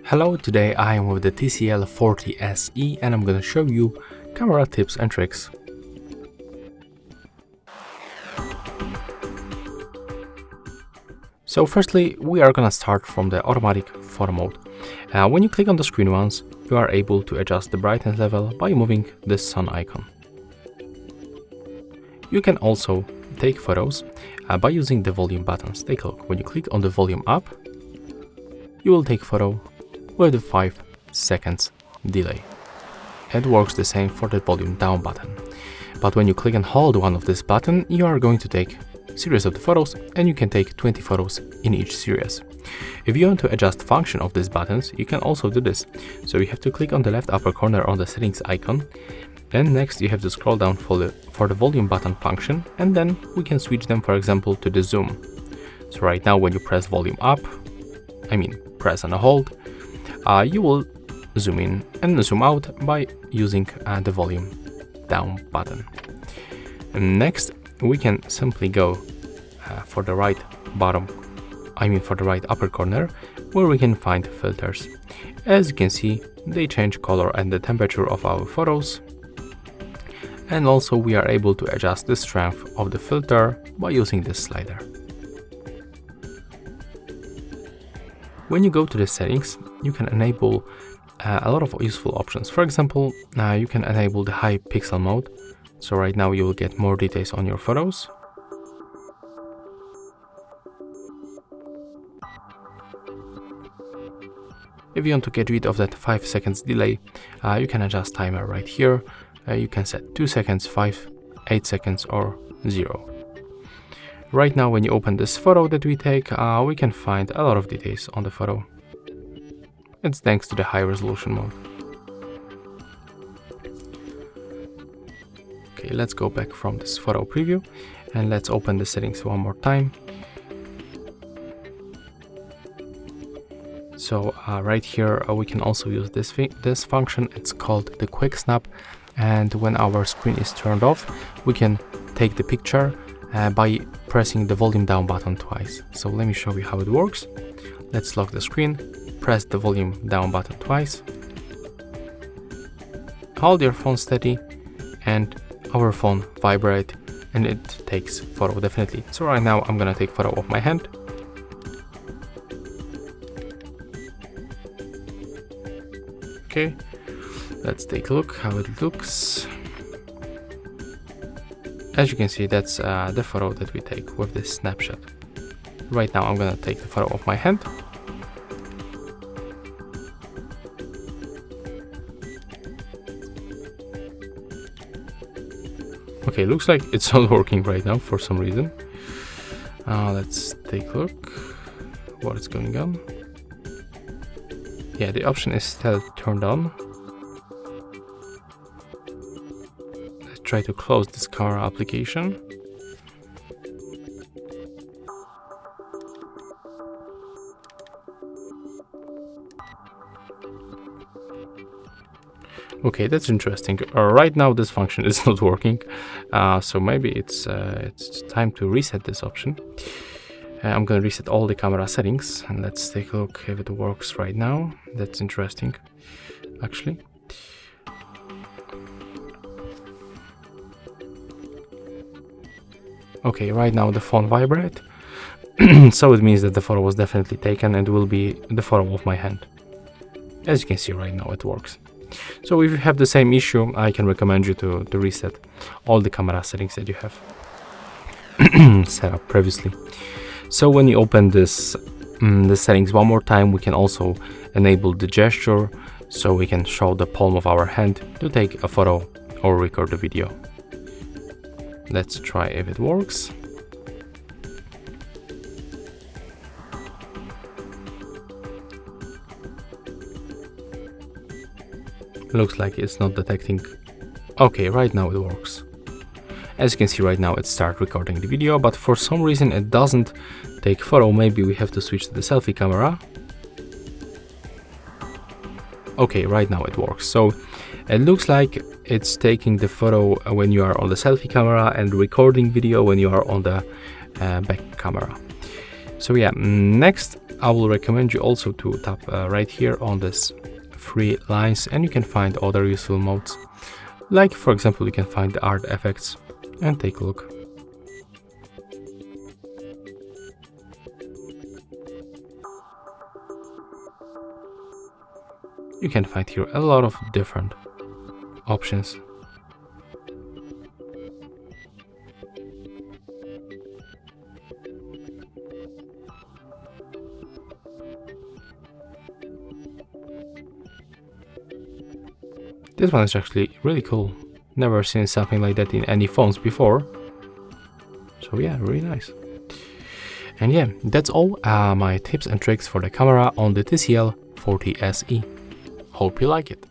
Hello, today I am with the TCL 40 SE and I'm gonna show you camera tips and tricks. So firstly, we are gonna start from the automatic photo mode. When you click on the screen once, you are able to adjust the brightness level by moving this sun icon. You can also take photos by using the volume buttons. Take a look. When you click on the volume up, you will take photo with a 5 seconds delay. It works the same for the volume down button. But when you click and hold one of this button, you are going to take series of the photos, and you can take 20 photos in each series. If you want to adjust function of these buttons, you can also do this. So you have to click on the left upper corner on the settings icon, and next you have to scroll down for the volume button function, and then we can switch them, for example, to the zoom. So right now when you press volume up, press and hold, you will zoom in and zoom out by using the volume down button. And next we can simply go for the right upper corner, where we can find filters. As you can see, they change color and the temperature of our photos, and also we are able to adjust the strength of the filter by using this slider. When you go to the settings, you can enable a lot of useful options. For example, you can enable the high pixel mode. So right now you will get more details on your photos. If you want to get rid of that 5 seconds delay, you can adjust timer right here. You can set 2 seconds, 5, 8 seconds or 0. Right now when you open this photo that we take, we can find a lot of details on the photo. It's thanks to the high resolution mode. Okay, let's go back from this photo preview and let's open the settings one more time. So right here we can also use this function. It's called the quick snap, and when our screen is turned off, we can take the picture by pressing the volume down button twice. So let me show you how it works. Let's lock the screen, press the volume down button twice, hold your phone steady, and our phone vibrate and it takes photo definitely. So right now I'm gonna take photo of my hand. Okay, let's take a look how it looks. As you can see, that's the photo that we take with this snapshot. Right now I'm gonna take the photo of my hand. Okay, looks like it's not working right now for some reason. Let's take a look what is going on. Yeah, the option is still turned on. Let's try to close this camera application. Okay, that's interesting. Right now this function is not working, so maybe it's time to reset this option. I'm gonna reset all the camera settings and let's take a look if it works right now. That's interesting, actually. Okay, right now the phone vibrate, so it means that the photo was definitely taken and will be the photo of my hand. As you can see right now, it works. So if you have the same issue, I can recommend you to reset all the camera settings that you have set up previously. So when you open this the settings one more time, we can also enable the gesture, so we can show the palm of our hand to take a photo or record a video. Let's try if it works. Looks like it's not detecting. Okay, right now it works. As you can see right now, it started recording the video, but for some reason it doesn't take photo. Maybe we have to switch to the selfie camera. Okay, right now it works. So it looks like it's taking the photo when you are on the selfie camera and recording video when you are on the back camera. So yeah, next I will recommend you also to tap right here on this three lines, and you can find other useful modes. Like for example, you can find the art effects and take a look. You can find here a lot of different options. This one is actually really cool. Never seen something like that in any phones before. So yeah, really nice. And yeah, that's all my tips and tricks for the camera on the TCL 40 SE. Hope you like it.